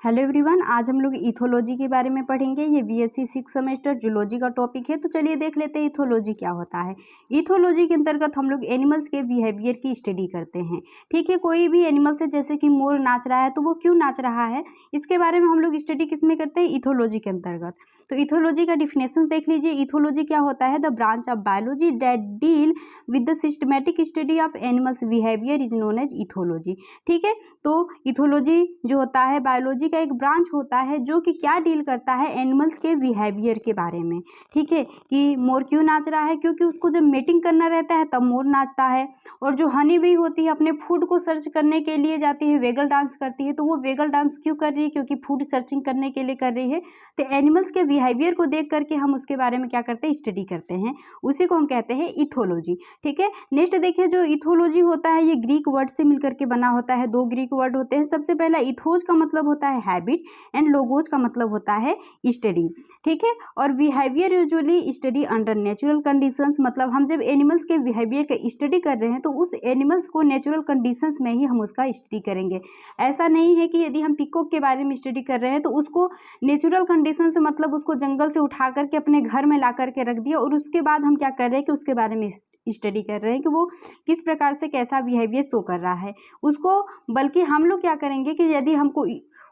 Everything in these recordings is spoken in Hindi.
हेलो एवरीवन, आज हम लोग इथोलॉजी के बारे में पढ़ेंगे। ये बीएससी 6 सेमेस्टर जूलॉजी का टॉपिक है। तो चलिए देख लेते हैं इथोलॉजी क्या होता है। इथोलॉजी के अंतर्गत हम लोग एनिमल्स के बिहेवियर की स्टडी करते हैं। ठीक है, कोई भी एनिमल से, जैसे कि मोर नाच रहा है तो वो क्यों नाच रहा है, इसके बारे में हम लोग स्टडी किस में करते हैं, इथोलॉजी के अंतर्गत। तो इथोलॉजी का डिफिनेशन देख लीजिए। इथोलॉजी क्या होता है, the branch of biology that deal with the systematic study of animals behaviour is known as ethology. ठीक है, तो इथोलॉजी जो होता है बायोलॉजी का एक ब्रांच होता है जो कि क्या डील करता है, एनिमल्स के बिहेवियर के बारे में। ठीक है, कि मोर क्यों नाच रहा है, क्योंकि उसको जब मेटिंग करना रहता है तब मोर नाचता है। और जो हनी बी होती है अपने फूड को सर्च करने के लिए जाती है, वेगल डांस करती है। तो वो वेगल डांस क्यों कर रही है, क्योंकि फूड सर्चिंग करने के लिए कर रही है। तो एनिमल्स के बिहेवियर को देख करके हम उसके बारे में क्या करते हैं, स्टडी करते हैं। उसी को हम कहते हैं इथोलॉजी। ठीक है, नेक्स्ट देखिए, जो इथोलॉजी होता है ये ग्रीक वर्ड से मिलकर के बना होता है। दो ग्रीक वर्ड होते हैं। सबसे पहला इथोज का मतलब होता है हैबिट एंड लोगोज का मतलब होता है स्टडी। ठीक है, और behaviour usually study under natural conditions, मतलब हम जब एनिमल्स के बिहेवियर का स्टडी कर रहे हैं तो उस एनिमल्स को नेचुरल कंडीशंस में ही हम उसका स्टडी करेंगे। ऐसा नहीं है कि यदि हम पीकॉक के बारे में स्टडी कर रहे हैं तो उसको नेचुरल कंडीशन से मतलब उसको जंगल से उठा करके अपने घर में ला करके रख दिया और उसके बाद हम क्या कर रहे हैं कि उसके बारे में स्टडी कर रहे हैं कि वो किस प्रकार से कैसा बिहेवियर शो कर रहा है उसको। बल्कि हम लोग क्या करेंगे कि यदि हमको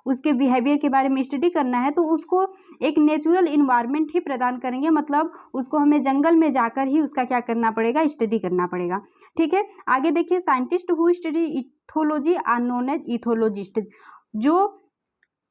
उसके बिहेवियर के बारे में स्टडी करना है तो उसको एक नेचुरल इन्वायरमेंट ही प्रदान करेंगे, मतलब उसको हमें जंगल में जाकर ही उसका क्या करना पड़ेगा, स्टडी करना पड़ेगा। ठीक है, आगे देखिए, scientist who study ethology are known as ethologist. जो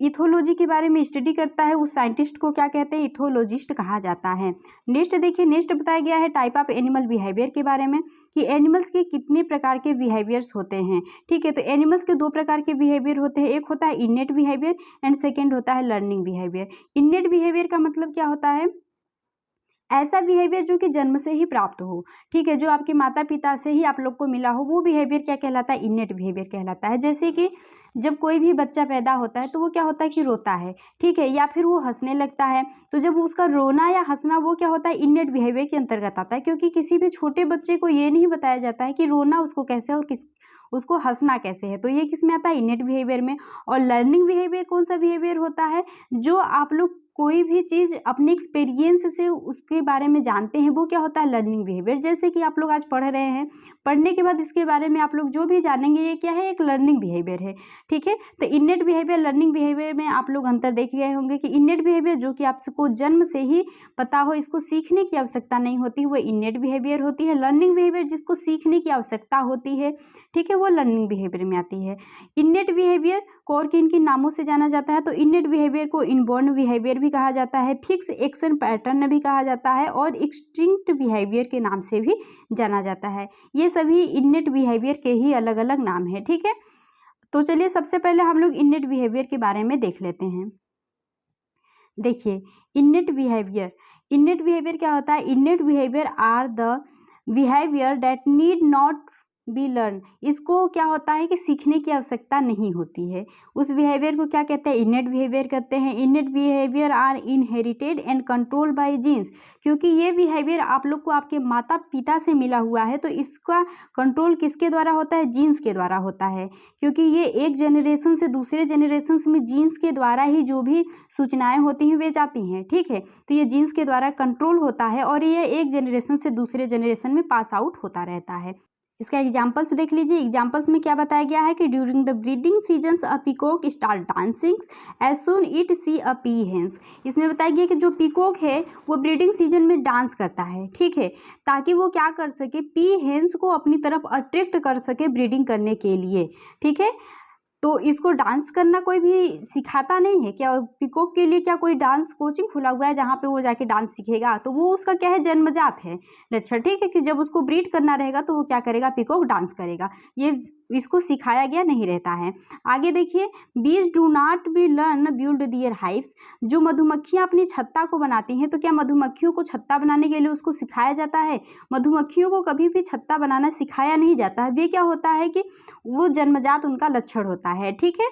इथोलॉजी के बारे में स्टडी करता है उस साइंटिस्ट को क्या कहते हैं, इथोलॉजिस्ट कहा जाता है। नेक्स्ट देखिए, नेक्स्ट बताया गया है टाइप ऑफ एनिमल बिहेवियर के बारे में, कि एनिमल्स के कितने प्रकार के बिहेवियर्स होते हैं। ठीक है, तो एनिमल्स के दो प्रकार के बिहेवियर होते हैं। एक होता है इनेट बिहेवियर एंड सेकेंड होता है लर्निंग बिहेवियर। इनेट बिहेवियर का मतलब क्या होता है, ऐसा बिहेवियर जो कि जन्म से ही प्राप्त हो। ठीक है, जो आपके माता पिता से ही आप लोग को मिला हो, वो बिहेवियर क्या कहलाता है, इनेट बिहेवियर कहलाता है। जैसे कि जब कोई भी बच्चा पैदा होता है तो वो क्या होता है कि रोता है। ठीक है, या फिर वो हंसने लगता है। तो जब उसका रोना या हंसना वो क्या होता है, इनेट बिहेवियर के अंतर्गत आता है। क्योंकि किसी भी छोटे बच्चे को ये नहीं बताया जाता है कि रोना उसको कैसे और किस उसको हंसना कैसे है। तो ये किस में आता है, इनेट बिहेवियर में। और लर्निंग बिहेवियर कौन सा बिहेवियर होता है, जो आप लोग कोई भी चीज़ अपने एक्सपीरियंस से उसके बारे में जानते हैं, वो क्या होता है, लर्निंग बिहेवियर। जैसे कि आप लोग आज पढ़ रहे हैं, पढ़ने के बाद इसके बारे में आप लोग जो भी जानेंगे ये क्या है, एक लर्निंग बिहेवियर है। ठीक है, तो इनेट बिहेवियर लर्निंग बिहेवियर में आप लोग अंतर देख गए होंगे कि इनेट बिहेवियर जो कि आपको जन्म से ही पता हो, इसको सीखने की आवश्यकता नहीं होती, वो इनेट बिहेवियर होती है। लर्निंग बिहेवियर जिसको सीखने की आवश्यकता होती है, ठीक है, वो लर्निंग बिहेवियर में आती है। इनेट बिहेवियर को और किन किन नामों से जाना जाता है, तो इनेट बिहेवियर को इनबॉर्न बिहेवियर भी कहा जाता है, फिक्स एक्शन पैटर्न भी कहा जाता है और एक्सटिंक्ट बिहेवियर के नाम से भी जाना जाता है। ये सभी इनेट बिहेवियर के ही अलग अलग नाम है। ठीक है, तो चलिए सबसे पहले हम लोग इनेट बिहेवियर के बारे में देख लेते हैं। देखिए, इनेट बिहेवियर क्या होता है, innate behaviour are the behaviour that need not be learn. इसको क्या होता है कि सीखने की आवश्यकता नहीं होती है, उस बिहेवियर को क्या कहते हैं, इनेट बिहेवियर कहते हैं। Innate behaviour are inherited and control by genes. क्योंकि ये बिहेवियर आप लोग को आपके माता पिता से मिला हुआ है, तो इसका कंट्रोल किसके द्वारा होता है, जीन्स के द्वारा होता है। क्योंकि ये एक जनरेशन से दूसरे जनरेशन में जीन्स के द्वारा ही जो भी सूचनाएं होती हैं वे जाती हैं। ठीक है, तो ये जीन्स के द्वारा कंट्रोल होता है और ये एक जनरेशन से दूसरे जनरेशन में पास आउट होता रहता है। इसका एग्जाम्पल्स देख लीजिए। एग्जाम्पल्स में क्या बताया गया है कि during the breeding seasons a peacock start dancing as soon as it see a हेंस। इसमें बताया गया कि जो पीकॉक है वो ब्रीडिंग सीजन में डांस करता है। ठीक है, ताकि वो क्या कर सके, पी हेंस को अपनी तरफ अट्रैक्ट कर सके ब्रीडिंग करने के लिए। ठीक है, तो इसको डांस करना कोई भी सिखाता नहीं है क्या, पीकॉक के लिए क्या कोई डांस कोचिंग खुला हुआ है जहाँ पे वो जाके डांस सीखेगा, तो वो उसका क्या है, जन्मजात है लक्षण। ठीक है, कि जब उसको ब्रीड करना रहेगा तो वो क्या करेगा, पीकॉक डांस करेगा। ये इसको सिखाया गया नहीं रहता है। आगे देखिए, bees do not be learn build their hives. जो मधुमक्खियाँ अपनी छत्ता को बनाती हैं, तो क्या मधुमक्खियों को छत्ता बनाने के लिए उसको सिखाया जाता है, मधुमक्खियों को कभी भी छत्ता बनाना सिखाया नहीं जाता है। वे क्या होता है कि वो जन्मजात उनका लक्षण होता है। ठीक है,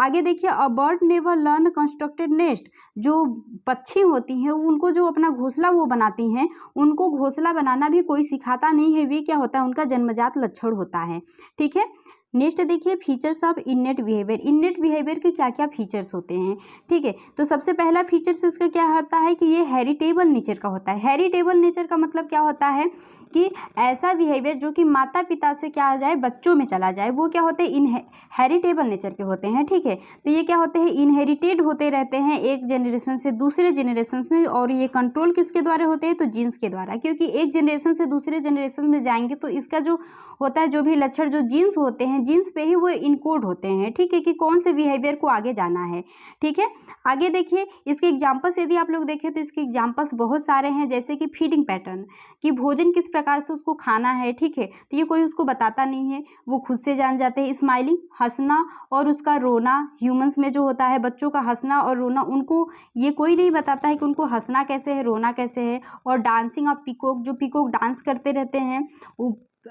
आगे देखिए, a bird never learn constructed nest. जो पक्षी होती हैं उनको जो अपना घोंसला वो बनाती हैं, उनको घोंसला बनाना भी कोई सिखाता नहीं है। वे क्या होता है, उनका जन्मजात लक्षण होता है। ठीक है, नेक्स्ट देखिए फीचर्स ऑफ इनेट बिहेवियर। इनेट बिहेवियर के क्या क्या फीचर्स होते हैं, ठीक है। तो सबसे पहला फीचर्स इसका क्या होता है कि ये हेरिटेबल नेचर का होता है। हेरिटेबल नेचर का मतलब क्या होता है कि ऐसा बिहेवियर जो कि माता पिता से क्या आ जाए, बच्चों में चला जाए, वो क्या होते हैं हेरिटेबल नेचर के होते हैं, ठीक है। तो ये क्या होते हैं, इनहेरिटेड होते रहते हैं एक जनरेशन से दूसरे जनरेशन में। और ये कंट्रोल किसके द्वारा होते हैं, तो जीन्स के द्वारा, क्योंकि एक जनरेशन से दूसरे जनरेशन में जाएंगे तो इसका जो होता है, जो भी लक्षण जो जीन्स होते हैं, जीन्स पे ही वो इनकोड होते हैं, ठीक है, कि कौन से बिहेवियर को आगे जाना है, ठीक है। आगे देखिए इसके एग्जाम्पल्स यदि आप लोग देखें तो इसके एग्जाम्पल्स बहुत सारे हैं, जैसे कि फीडिंग पैटर्न, कि भोजन किस प्रकार से उसको खाना है, ठीक है। तो ये कोई उसको बताता नहीं है, वो खुद से जान जाते हैं। स्माइलिंग, हंसना और उसका रोना, ह्यूमंस में जो होता है बच्चों का हंसना और रोना, उनको ये कोई नहीं बताता है कि उनको हंसना कैसे है, रोना कैसे है। और डांसिंग ऑफ पीकॉक, जो पीकॉक डांस करते रहते हैं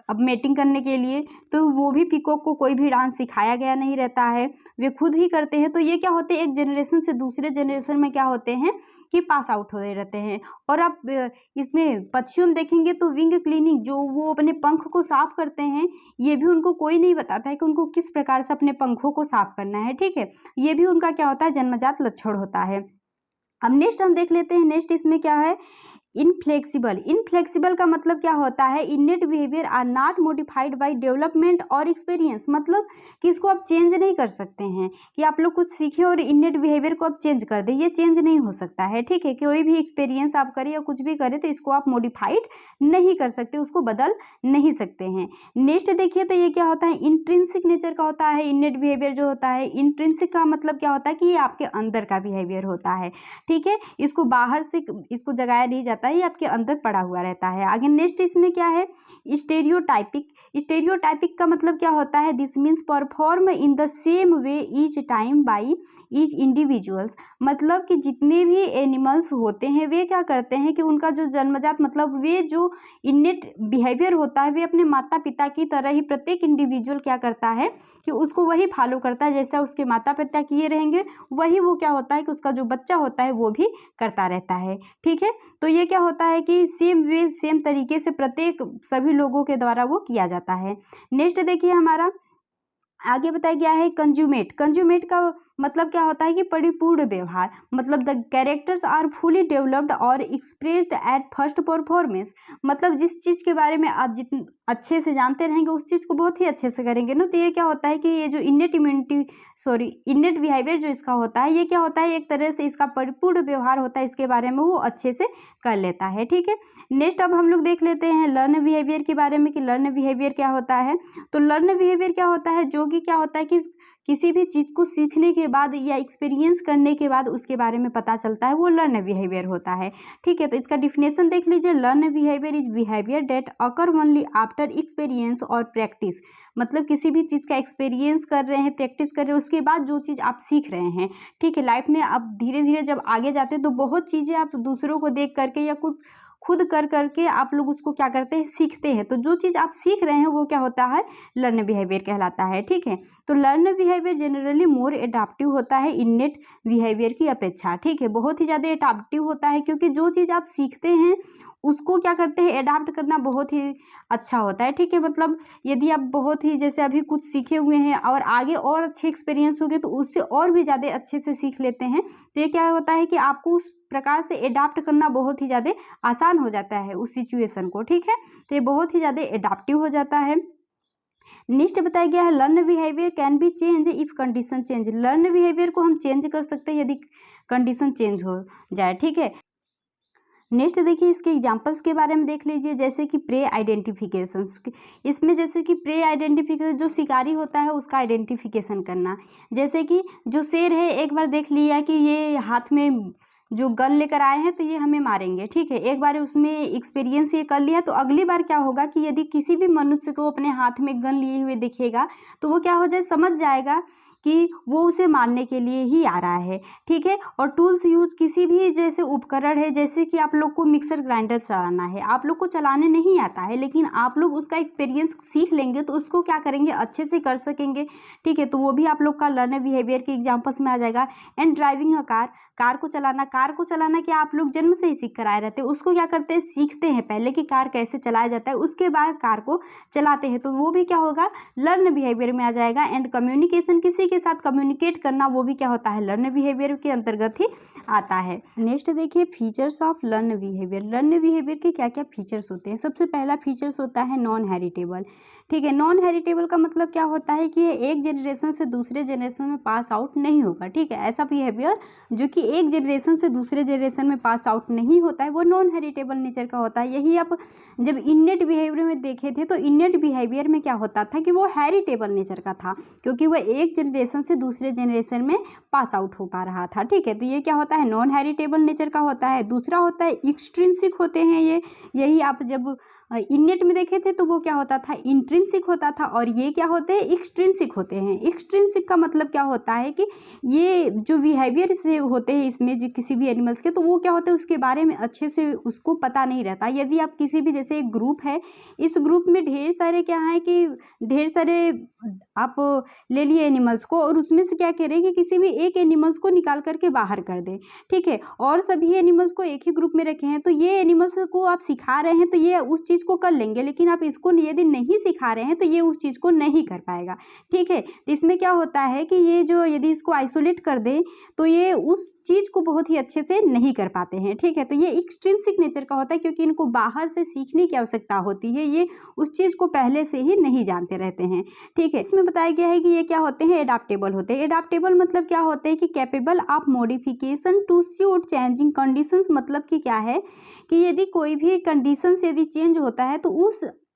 अब मेटिंग करने के लिए, तो वो भी पीकॉक को कोई भी डांस सिखाया गया नहीं रहता है, वे खुद ही करते हैं। तो ये क्या होते हैं, एक जनरेशन से दूसरे जनरेशन में क्या होते हैं कि पास आउट होते रहते हैं। और आप इसमें पक्षियों में देखेंगे तो विंग क्लीनिंग, जो वो अपने पंख को साफ करते हैं, ये भी उनको कोई नहीं बताता है कि उनको किस प्रकार से अपने पंखों को साफ करना है, ठीक है। ये भी उनका क्या होता है, जन्मजात लक्षण होता है। अब नेक्स्ट हम देख लेते हैं, नेक्स्ट इसमें क्या है, इनफ्लेक्सिबल। इनफ्लेक्सिबल का मतलब क्या होता है, innate behaviour are not modified by development और एक्सपीरियंस, मतलब कि इसको आप चेंज नहीं कर सकते हैं कि आप लोग कुछ सीखे और इनेट बिहेवियर को आप चेंज कर दें, ये चेंज नहीं हो सकता है, ठीक है। कोई भी एक्सपीरियंस आप करें या कुछ भी करें तो इसको आप मॉडिफाइड नहीं कर सकते, उसको बदल नहीं सकते हैं। नेक्स्ट देखिए तो ये क्या होता है, इंट्रिंसिक नेचर का होता है इनेट बिहेवियर जो होता है। इंट्रिंसिक का मतलब क्या होता है कि ये आपके अंदर का बिहेवियर होता है, ठीक है, इसको बाहर से इसको जगाया नहीं जाता, ये आपके अंदर पड़ा हुआ रहता है। आगे नेक्स्ट इसमें क्या है, स्टेरियोटाइपिक। स्टेरियोटाइपिक का मतलब क्या होता है, this means perform in the same way each time by each individuals, मतलब कि जितने भी एनिमल्स होते हैं वे क्या करते हैं कि उनका जो जन्मजात मतलब वे जो इनेट बिहेवियर होता है, वे अपने माता पिता की तरह ही प्रत्येक इंडिविजुअल क्या करता है कि उसको वही फॉलो करता है, जैसा उसके माता पिता किए रहेंगे वही वो क्या होता है कि उसका जो बच्चा होता है वो भी करता रहता है, ठीक है। तो ये क्या होता है कि सेम वे सेम तरीके से प्रत्येक सभी लोगों के द्वारा वो किया जाता है। नेक्स्ट देखिए हमारा आगे बताया गया है कंज्यूमेट। कंज्यूमेट का मतलब क्या होता है कि परिपूर्ण व्यवहार, मतलब the characters are fully developed और एक्सप्रेस्ड एट फर्स्ट परफॉर्मेंस, मतलब जिस चीज़ के बारे में आप जितने अच्छे से जानते रहेंगे उस चीज़ को बहुत ही अच्छे से करेंगे ना। तो ये क्या होता है कि ये जो इनेट बिहेवियर जो इसका होता है, ये क्या होता है, एक तरह से इसका परिपूर्ण व्यवहार होता है, इसके बारे में वो अच्छे से कर लेता है, ठीक है। नेक्स्ट अब हम लोग देख लेते हैं लर्न बिहेवियर के बारे में कि लर्न बिहेवियर क्या होता है। तो लर्न बिहेवियर क्या होता है, जो कि क्या होता है कि किसी भी चीज़ को सीखने के बाद या एक्सपीरियंस करने के बाद उसके बारे में पता चलता है, वो लर्न बिहेवियर होता है, ठीक है। तो इसका डिफिनेशन देख लीजिए, learn behaviour is behaviour that occur only after experience और प्रैक्टिस, मतलब किसी भी चीज़ का एक्सपीरियंस कर रहे हैं, प्रैक्टिस कर रहे हैं, उसके बाद जो चीज़ आप सीख रहे हैं, ठीक है। लाइफ में आप धीरे धीरे जब आगे जाते हैं तो बहुत चीज़ें आप दूसरों को देख करके या कुछ खुद कर करके आप लोग उसको क्या करते हैं, सीखते हैं। तो जो चीज़ आप सीख रहे हैं वो क्या होता है, लर्न बिहेवियर कहलाता है, ठीक है। तो learn behaviour generally more adaptive होता है इनेट बिहेवियर की अपेक्षा, ठीक है, बहुत ही ज़्यादा एडाप्टिव होता है, क्योंकि जो चीज़ आप सीखते हैं उसको क्या करते हैं, एडाप्ट करना बहुत ही अच्छा होता है, ठीक है। मतलब यदि आप बहुत ही जैसे अभी कुछ सीखे हुए हैं और आगे और अच्छे एक्सपीरियंस हो गए तो उससे और भी ज़्यादा अच्छे से सीख लेते हैं, तो ये क्या होता है कि आपको उस प्रकार से एडाप्ट करना बहुत ही ज़्यादा आसान हो जाता है उस सिचुएशन को, ठीक है। तो ये बहुत ही ज़्यादा एडाप्टिव हो जाता है। नेक्स्ट बताया गया है learn behaviour can be change if condition change. Learn behaviour को हम चेंज कर सकते हैं यदि कंडीशन चेंज हो जाए, ठीक है। नेक्स्ट देखिए इसके एग्जांपल्स के बारे में देख लीजिए, जैसे कि प्रे आइडेंटिफिकेशंस। इसमें जैसे कि प्रे आइडेंटिफिकेशन, जो शिकारी होता है उसका आइडेंटिफिकेशन करना, जैसे कि जो शेर है एक बार देख लिया कि ये हाथ में जो गन लेकर आए हैं तो ये हमें मारेंगे, ठीक है। एक बार उसमें एक्सपीरियंस ये कर लिया तो अगली बार क्या होगा कि यदि किसी भी मनुष्य को अपने हाथ में गन लिए हुए दिखेगा तो वो क्या हो जाए, समझ जाएगा कि वो उसे मारने के लिए ही आ रहा है, ठीक है। और टूल्स यूज किसी भी जैसे उपकरण है, जैसे कि आप लोग को मिक्सर ग्राइंडर चलाना है, आप लोग को चलाने नहीं आता है, लेकिन आप लोग उसका एक्सपीरियंस सीख लेंगे तो उसको क्या करेंगे, अच्छे से कर सकेंगे, ठीक है। तो वो भी आप लोग का लर्नर बिहेवियर के एग्जाम्पल्स में आ जाएगा। And driving a car, car को चलाना क्या आप लोग जन्म से ही सीख कर आए रहते हैं, उसको क्या करते हैं, सीखते हैं पहले कि कार कैसे चलाया जाता है, उसके बाद कार को चलाते हैं, तो वो भी क्या होगा, लर्न बिहेवियर में आ जाएगा। एंड कम्युनिकेशन, किसी के साथ कम्युनिकेट करना, वो भी क्या होता है, लर्न बिहेवियर के अंतर्गत ही आता है। नेक्स्ट देखिए features of learn behaviour. Learn behaviour के क्या क्या फीचर्स होते हैं। सबसे पहला फीचर्स होता है नॉन हेरिटेबल, ठीक है। नॉन हेरिटेबल का मतलब क्या होता है कि ये एक जनरेशन से दूसरे जनरेशन में पास आउट नहीं होगा, ठीक है। ऐसा बिहेवियर जो कि एक जनरेशन से दूसरे जनरेशन में पास आउट नहीं होता है, वो नॉन हेरिटेबल नेचर का होता है। यही आप जब इनेट बिहेवियर में देखे थे, तो इनेट बिहेवियर में क्या होता था कि वो हेरिटेबल नेचर का था, क्योंकि वह एक जनरेशन से दूसरे जनरेशन में पास आउट हो पा रहा था, ठीक है। तो ये क्या होता है, नॉन हेरिटेबल नेचर का होता है। दूसरा होता है एक्सट्रिंसिक होते हैं ये, यही आप जब इनेट में देखे थे तो वो क्या होता था, इंट्रिंसिक होता था, और ये क्या होते हैं, एक्सट्रिंसिक होते हैं। एक्सट्रिंसिक का मतलब क्या होता है कि ये जो बिहेवियर से होते हैं इसमें जो किसी भी एनिमल्स के, तो वो क्या होता है उसके बारे में अच्छे से उसको पता नहीं रहता। यदि आप किसी भी, जैसे एक ग्रुप है, इस ग्रुप में ढेर सारे क्या है कि ढेर सारे आप ले लिए एनिमल्स को, और उसमें से क्या करें कि किसी भी एक एनिमल्स को निकाल करके बाहर कर दें, ठीक है, और सभी एनिमल्स को एक ही ग्रुप में रखे हैं, तो ये एनिमल्स को आप सिखा रहे हैं तो ये उस चीज़ को कर लेंगे, लेकिन आप इसको यदि नहीं सिखा रहे हैं तो ये उस चीज़ को नहीं कर पाएगा, ठीक है। तो इसमें क्या होता है कि ये जो यदि इसको आइसोलेट कर दें तो ये उस चीज़ को बहुत ही अच्छे से नहीं कर पाते हैं, ठीक है। तो ये एक्सट्रिंसिक नेचर का होता है, क्योंकि इनको बाहर से सीखने की आवश्यकता होती है, ये उस चीज़ को पहले से ही नहीं जानते रहते हैं, ठीक है। इसमें बताया गया है कि ये क्या होते हैं, एडाप्टेबल होते हैं। एडाप्टेबल मतलब क्या होते हैं कि capable of modification to suit changing conditions, मतलब कि क्या है कि यदि कोई भी कंडीशंस यदि चेंज होता है तो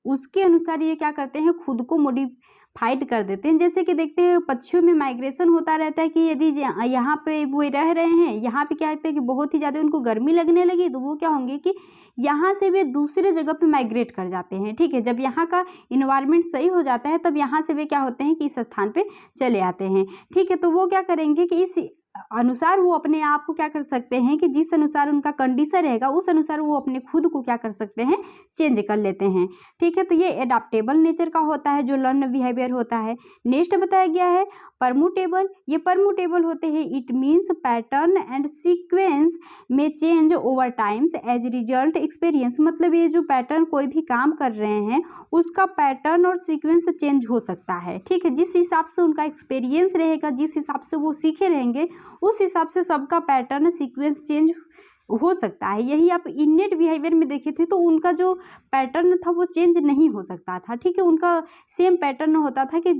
उसके अनुसार ये क्या करते हैं, खुद को मॉडिफाइड कर देते हैं। जैसे कि देखते हैं पक्षियों में माइग्रेशन होता रहता है कि यदि यहाँ पे वो रह रहे हैं, यहाँ पे क्या होता है कि बहुत ही ज़्यादा उनको गर्मी लगने लगी, तो वो क्या होंगे कि यहाँ से वे दूसरे जगह पे माइग्रेट कर जाते हैं, ठीक है। जब यहाँ का इन्वायरमेंट सही हो जाता है तब यहाँ से वे क्या होते हैं कि इस स्थान पे चले आते हैं, ठीक है। तो वो क्या करेंगे कि इस अनुसार वो अपने आप को क्या कर सकते हैं कि जिस अनुसार उनका कंडीशन रहेगा उस अनुसार वो अपने खुद को क्या कर सकते हैं, चेंज कर लेते हैं, ठीक है। तो ये एडाप्टेबल नेचर का होता है जो लर्न बिहेवियर होता है। नेक्स्ट बताया गया है परमुटेबल। ये परमुटेबल होते हैं, it means pattern and sequence में change over times as result experience, मतलब ये जो पैटर्न कोई भी काम कर रहे हैं उसका पैटर्न और सीक्वेंस चेंज हो सकता है, ठीक है। जिस हिसाब से उनका एक्सपीरियंस रहेगा, जिस हिसाब से वो सीखे रहेंगे, उस हिसाब से सबका पैटर्न सीक्वेंस चेंज हो सकता है। यही आप इनेट बिहेवियर में देखे थे तो उनका जो पैटर्न था वो चेंज नहीं हो सकता था, ठीक है। उनका सेम पैटर्न होता था कि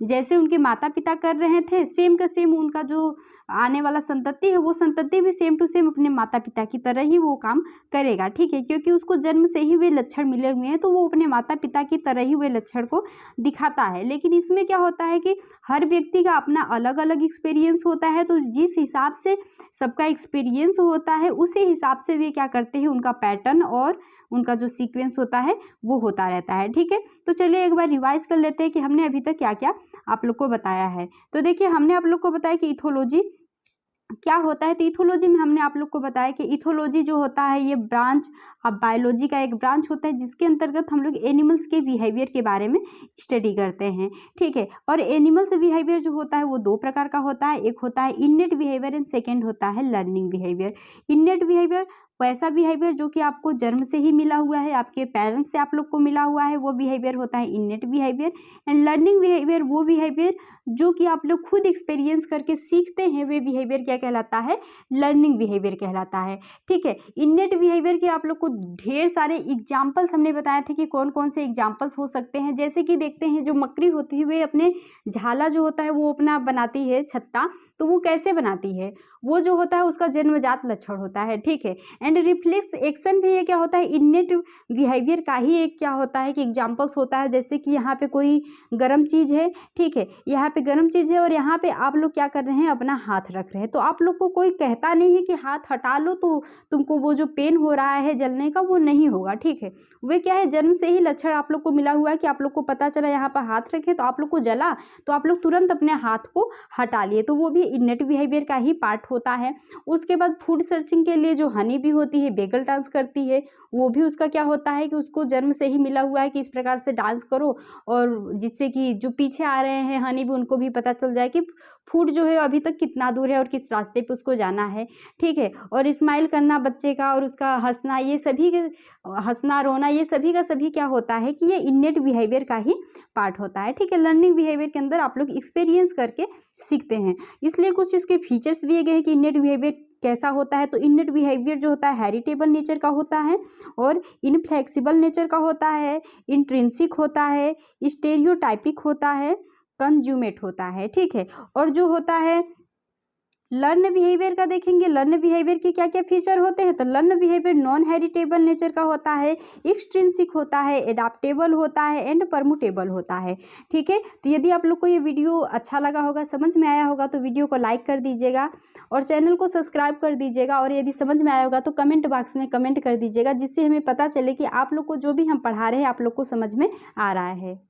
जैसे उनके माता पिता कर रहे थे सेम का सेम उनका जो आने वाला संतति है वो संतति भी सेम टू सेम अपने माता पिता की तरह ही वो काम करेगा, ठीक है। क्योंकि उसको जन्म से ही वे लक्षण मिले हुए हैं तो वो अपने माता पिता की तरह ही वे लक्षण को दिखाता है। लेकिन इसमें क्या होता है कि हर व्यक्ति का अपना अलग अलग एक्सपीरियंस होता है, तो जिस हिसाब से सबका एक्सपीरियंस होता है उसी हिसाब से वे क्या करते हैं, उनका पैटर्न और उनका जो सीक्वेंस होता है वो होता रहता है, ठीक है। तो चलिए एक बार रिवाइज कर लेते हैं कि हमने अभी तक क्या क्या आप लोग को बताया है। तो देखिए हमने आप लोग को बताया कि इथोलॉजी क्या होता है। तो इथोलॉजी में हमने आप लोग को बताया कि इथोलॉजी जो होता है ये ब्रांच अब बायोलॉजी का एक ब्रांच होता है जिसके अंतर्गत हम लोग एनिमल्स के बिहेवियर के बारे में स्टडी करते हैं, ठीक है। और एनिमल्स बिहेवियर जो होता है वो दो प्रकार का होता है, एक होता है इनेट बिहेवियर एंड सेकेंड होता है लर्निंग बिहेवियर। इनेट बिहेवियर वैसा बिहेवियर जो कि आपको जन्म से ही मिला हुआ है, आपके पेरेंट्स से आप लोग को मिला हुआ है, वो बिहेवियर होता है innate behaviour. And learning behaviour वो बिहेवियर जो कि आप लोग खुद एक्सपीरियंस करके सीखते हैं, वे बिहेवियर क्या कहलाता है, लर्निंग बिहेवियर कहलाता है, ठीक है। इनेट बिहेवियर के आप लोग को ढेर सारे एग्जाम्पल्स हमने बताए थे कि कौन कौन से एग्जाम्पल्स हो सकते हैं। जैसे कि देखते हैं जो मकड़ी होती है वे अपने झाला जो होता है वो अपना बनाती है छत्ता, तो वो कैसे बनाती है, वो जो होता है उसका जन्मजात लक्षण होता है, ठीक है। एंड रिफ्लेक्स एक्शन भी ये क्या होता है, इनेट बिहेवियर का ही एक क्या होता है कि एग्जाम्पल्स होता है। जैसे कि यहाँ पे कोई गर्म चीज़ है, ठीक है, यहाँ पे गर्म चीज़ है और यहाँ पे आप लोग क्या कर रहे हैं, अपना हाथ रख रहे हैं, तो आप लोग को कोई कहता नहीं है कि हाथ हटा लो तो तुमको वो जो पेन हो रहा है जलने का वो नहीं होगा, ठीक है। वे क्या है, जन्म से ही लक्षण आप लोग को मिला हुआ है कि आप लोग को पता चला यहाँ पर हाथ रखे तो आप लोग को जला, तो आप लोग तुरंत अपने हाथ को हटा लिए, तो वो भी इनेट बिहेवियर का ही पार्ट होता है। उसके बाद फूड सर्चिंग के लिए जो हनी भी होती है, बेगल डांस करती है, वो भी उसका क्या होता है कि उसको जन्म से ही मिला हुआ है कि इस प्रकार से डांस करो, और जिससे कि जो पीछे आ रहे हैं हनी भी, उनको भी पता चल जाए कि फूड जो है अभी तक कितना दूर है और किस रास्ते पे उसको जाना है, ठीक है। और स्माइल करना बच्चे का और उसका हंसना, ये सभी हंसना रोना, ये सभी का सभी क्या होता है कि ये इनेट बिहेवियर का ही पार्ट होता है, ठीक है। लर्निंग बिहेवियर के अंदर आप लोग एक्सपीरियंस करके सीखते हैं, इसलिए कुछ इसके फीचर्स दिए गए हैं कि इनेट बिहेवियर कैसा होता है। तो इनेट बिहेवियर जो होता है हेरिटेबल नेचर का होता है, और इनफ्लेक्सिबल नेचर का होता है, इंट्रिंसिक होता है, स्टेरियोटाइपिक होता है, कंज्यूमेट होता है, ठीक है। और जो होता है लर्न बिहेवियर का देखेंगे, लर्न बिहेवियर के क्या क्या फीचर होते हैं। तो learn behaviour non heritable nature का होता है, एक्सट्रिंसिक होता है, एडाप्टेबल होता है, एंड परमुटेबल होता है, ठीक है। तो यदि आप लोग को ये वीडियो अच्छा लगा होगा, समझ में आया होगा, तो वीडियो को लाइक कर दीजिएगा और चैनल को सब्सक्राइब कर दीजिएगा, और यदि समझ में आया होगा तो कमेंट बॉक्स में कमेंट कर दीजिएगा, जिससे हमें पता चले कि आप लोग को जो भी हम पढ़ा रहे हैं आप लोग को समझ में आ रहा है।